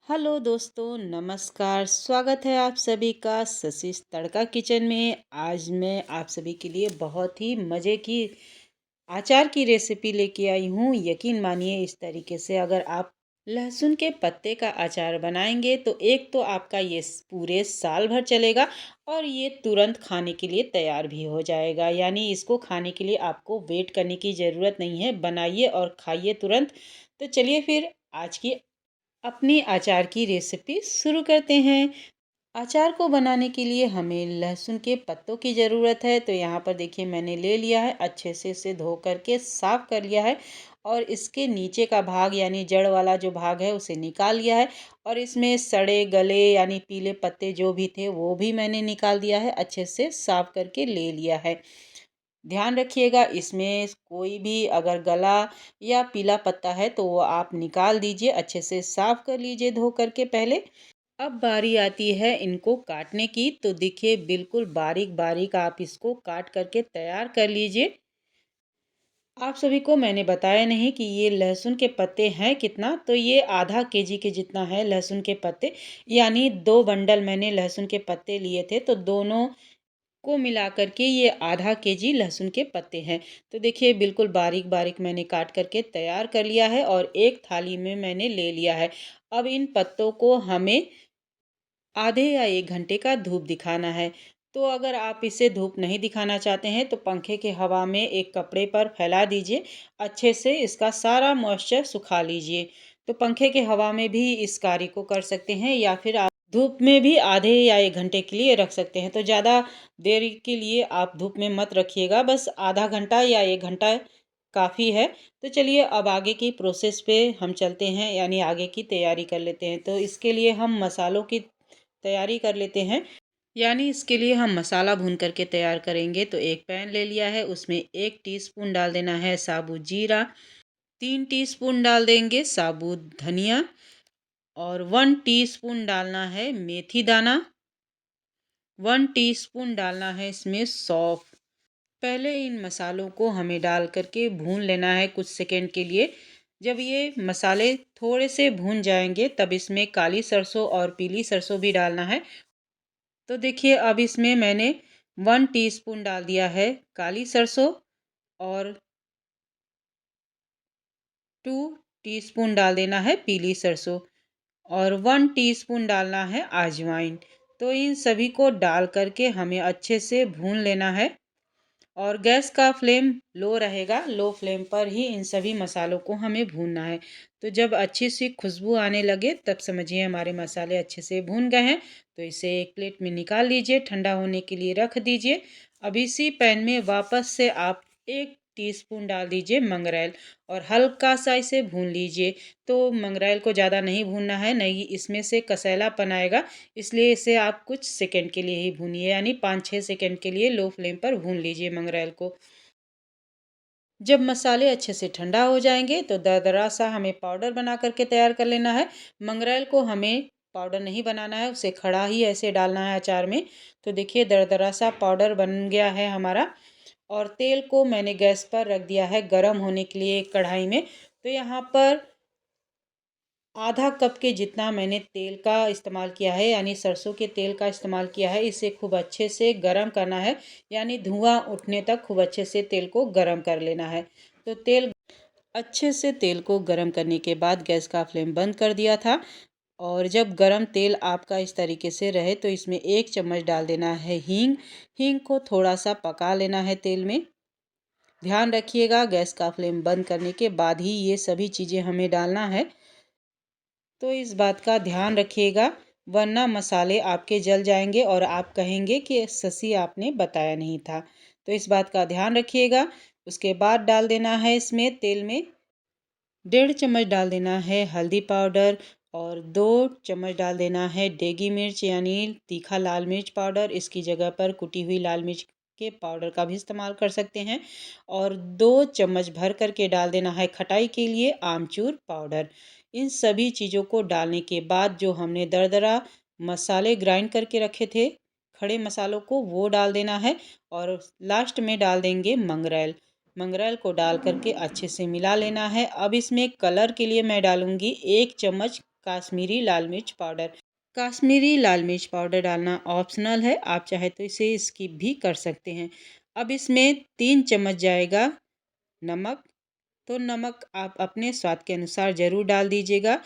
Hello दोस्तों, नमस्कार। स्वागत है आप सभी का ससीस तड़का किचन में। आज मैं आप सभी के लिए बहुत ही मज़े की अचार की रेसिपी लेके आई हूँ। यकीन मानिए, इस तरीके से अगर आप लहसुन के पत्ते का अचार बनाएंगे तो एक तो आपका ये पूरे साल भर चलेगा और ये तुरंत खाने के लिए तैयार भी हो जाएगा। यानी इसको खाने के लिए आपको वेट करने की ज़रूरत नहीं है, बनाइए और खाइए तुरंत। तो चलिए फिर आज की अपनी अचार की रेसिपी शुरू करते हैं। अचार को बनाने के लिए हमें लहसुन के पत्तों की ज़रूरत है। तो यहाँ पर देखिए, मैंने ले लिया है, अच्छे से इसे धो करके साफ़ कर लिया है और इसके नीचे का भाग यानी जड़ वाला जो भाग है उसे निकाल लिया है। और इसमें सड़े गले यानी पीले पत्ते जो भी थे वो भी मैंने निकाल दिया है, अच्छे से साफ़ करके ले लिया है। ध्यान रखिएगा, इसमें कोई भी अगर गला या पीला पत्ता है तो वो आप निकाल दीजिए, अच्छे से साफ कर लीजिए धो करके पहले। अब बारी आती है इनको काटने की। तो देखिए, बिल्कुल बारीक बारीक आप इसको काट करके तैयार कर लीजिए। आप सभी को मैंने बताया नहीं कि ये लहसुन के पत्ते हैं कितना। तो ये आधा केजी के जितना है लहसुन के पत्ते, यानी 2 बंडल मैंने लहसुन के पत्ते लिए थे। तो दोनों को मिलाकर के ये आधा केजी लहसुन के पत्ते हैं। तो देखिए, बिल्कुल बारीक बारीक मैंने काट करके तैयार कर लिया है और एक थाली में मैंने ले लिया है। अब इन पत्तों को हमें आधे या 1 घंटे का धूप दिखाना है। तो अगर आप इसे धूप नहीं दिखाना चाहते हैं तो पंखे के हवा में एक कपड़े पर फैला दीजिए, अच्छे से इसका सारा मॉइस्चर सुखा लीजिए। तो पंखे के हवा में भी इस कार्य को कर सकते हैं या फिर आप धूप में भी आधे या 1 घंटे के लिए रख सकते हैं। तो ज़्यादा देर के लिए आप धूप में मत रखिएगा, बस आधा घंटा या 1 घंटा काफ़ी है। तो चलिए, अब आगे की प्रोसेस पे हम चलते हैं, यानी आगे की तैयारी कर लेते हैं। तो इसके लिए हम मसालों की तैयारी कर लेते हैं। यानी इसके लिए हम मसाला भून करके तैयार करेंगे। तो एक पैन ले लिया है, उसमें 1 टीस्पून डाल देना है साबुत जीरा, 3 टीस्पून डाल देंगे साबुत धनिया और 1 टीस्पून डालना है मेथी दाना, 1 टीस्पून डालना है इसमें सौंफ। पहले इन मसालों को हमें डाल करके भून लेना है कुछ सेकंड के लिए। जब ये मसाले थोड़े से भून जाएंगे तब इसमें काली सरसों और पीली सरसों भी डालना है। तो देखिए, अब इसमें मैंने 1 टीस्पून डाल दिया है काली सरसों और 2 टीस्पून डाल देना है पीली सरसों और 1 टीस्पून डालना है अजवाइन। तो इन सभी को डाल करके हमें अच्छे से भून लेना है और गैस का फ्लेम लो रहेगा। लो फ्लेम पर ही इन सभी मसालों को हमें भूनना है। तो जब अच्छी सी खुशबू आने लगे तब समझिए हमारे मसाले अच्छे से भून गए हैं। तो इसे एक प्लेट में निकाल लीजिए, ठंडा होने के लिए रख दीजिए। अब इसी पैन में वापस से आप 1 टीस्पून डाल दीजिए मंगरेल और हल्का सा इसे भून लीजिए। तो मंगरेल को ज़्यादा नहीं भूनना है, नहीं इसमें से कसैलापन आएगा, इसलिए इसे आप कुछ सेकंड के लिए ही भूनिए, यानी 5-6 सेकंड के लिए लो फ्लेम पर भून लीजिए मंगरेल को। जब मसाले अच्छे से ठंडा हो जाएंगे तो दरदरा सा हमें पाउडर बना करके तैयार कर लेना है। मंगरेल को हमें पाउडर नहीं बनाना है, उसे खड़ा ही ऐसे डालना है अचार में। तो देखिए, दरदरा सा पाउडर बन गया है हमारा। और तेल को मैंने गैस पर रख दिया है गरम होने के लिए एक कढ़ाई में। तो यहाँ पर आधा कप के जितना मैंने तेल का इस्तेमाल किया है, यानी सरसों के तेल का इस्तेमाल किया है। इसे खूब अच्छे से गरम करना है, यानी धुआं उठने तक खूब अच्छे से तेल को गरम कर लेना है। तो अच्छे से तेल को गरम करने के बाद गैस का फ्लेम बंद कर दिया था। और जब गरम तेल आपका इस तरीके से रहे तो इसमें 1 चम्मच डाल देना है हींग। हींग को थोड़ा सा पका लेना है तेल में। ध्यान रखिएगा, गैस का फ्लेम बंद करने के बाद ही ये सभी चीज़ें हमें डालना है। तो इस बात का ध्यान रखिएगा, वरना मसाले आपके जल जाएंगे और आप कहेंगे कि ससी आपने बताया नहीं था। तो इस बात का ध्यान रखिएगा। उसके बाद डाल देना है इसमें तेल में 1.5 चम्मच डाल देना है हल्दी पाउडर और 2 चम्मच डाल देना है देगी मिर्च यानी तीखा लाल मिर्च पाउडर। इसकी जगह पर कुटी हुई लाल मिर्च के पाउडर का भी इस्तेमाल कर सकते हैं। और 2 चम्मच भर करके डाल देना है खटाई के लिए आमचूर पाउडर। इन सभी चीज़ों को डालने के बाद जो हमने दरदरा मसाले ग्राइंड करके रखे थे, खड़े मसालों को, वो डाल देना है। और लास्ट में डाल देंगे मंगरेल। मंगरेल को डाल करके अच्छे से मिला लेना है। अब इसमें कलर के लिए मैं डालूंगी 1 चम्मच काश्मीरी लाल मिर्च पाउडर। काश्मीरी लाल मिर्च पाउडर डालना ऑप्शनल है, आप चाहे तो इसे स्किप भी कर सकते हैं। अब इसमें 3 चम्मच जाएगा नमक। तो नमक आप अपने स्वाद के अनुसार ज़रूर डाल दीजिएगा।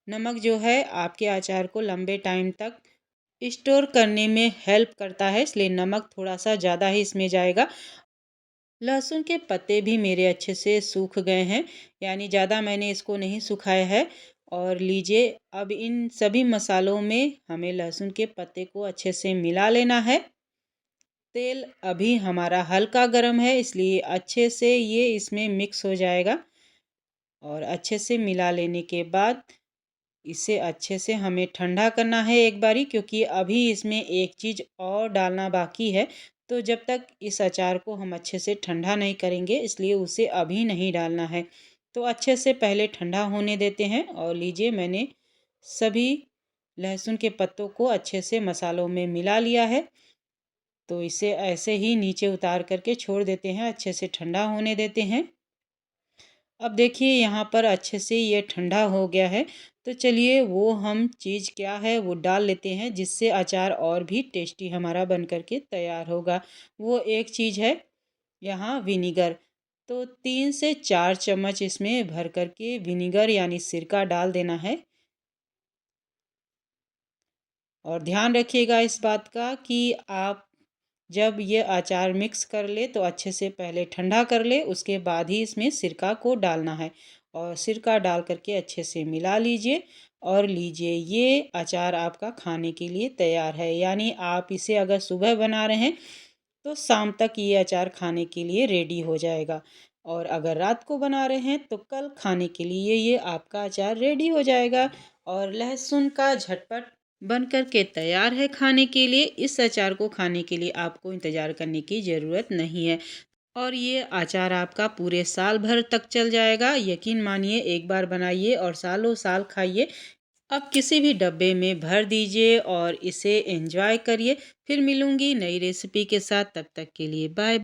नमक जो है आपके अचार को लंबे टाइम तक स्टोर करने में हेल्प करता है, इसलिए नमक थोड़ा-सा ज़्यादा ही इसमें जाएगा। लहसुन के पत्ते भी मेरे अच्छे से सूख गए हैं, यानी ज़्यादा मैंने इसको नहीं सुखाया है। और लीजिए, अब इन सभी मसालों में हमें लहसुन के पत्ते को अच्छे से मिला लेना है। तेल अभी हमारा हल्का गर्म है, इसलिए अच्छे से ये इसमें मिक्स हो जाएगा। और अच्छे से मिला लेने के बाद इसे अच्छे से हमें ठंडा करना है एक बारी, क्योंकि अभी इसमें एक चीज़ और डालना बाकी है। तो जब तक इस अचार को हम अच्छे से ठंडा नहीं करेंगे, इसलिए उसे अभी नहीं डालना है। तो अच्छे से पहले ठंडा होने देते हैं। और लीजिए, मैंने सभी लहसुन के पत्तों को अच्छे से मसालों में मिला लिया है। तो इसे ऐसे ही नीचे उतार करके छोड़ देते हैं, अच्छे से ठंडा होने देते हैं। अब देखिए, यहाँ पर अच्छे से ये ठंडा हो गया है। तो चलिए, वो हम चीज़ क्या है वो डाल लेते हैं, जिससे अचार और भी टेस्टी हमारा बन कर के तैयार होगा। वो एक चीज़ है यहाँ विनेगर। तो 3 से 4 चम्मच इसमें भर कर के विनेगर यानी सिरका डाल देना है। और ध्यान रखिएगा इस बात का कि आप जब ये अचार मिक्स कर ले तो अच्छे से पहले ठंडा कर ले, उसके बाद ही इसमें सिरका को डालना है। और सिरका डाल करके अच्छे से मिला लीजिए। और लीजिए, ये अचार आपका खाने के लिए तैयार है। यानी आप इसे अगर सुबह बना रहे हैं तो शाम तक ये अचार खाने के लिए रेडी हो जाएगा। और अगर रात को बना रहे हैं तो कल खाने के लिए ये आपका अचार रेडी हो जाएगा। और लहसुन का झटपट बन कर के तैयार है खाने के लिए। इस अचार को खाने के लिए आपको इंतज़ार करने की ज़रूरत नहीं है। और ये अचार आपका पूरे साल भर तक चल जाएगा। यकीन मानिए, एक बार बनाइए और सालों साल खाइए। अब किसी भी डब्बे में भर दीजिए और इसे एंजॉय करिए। फिर मिलूंगी नई रेसिपी के साथ, तब तक के लिए बाय।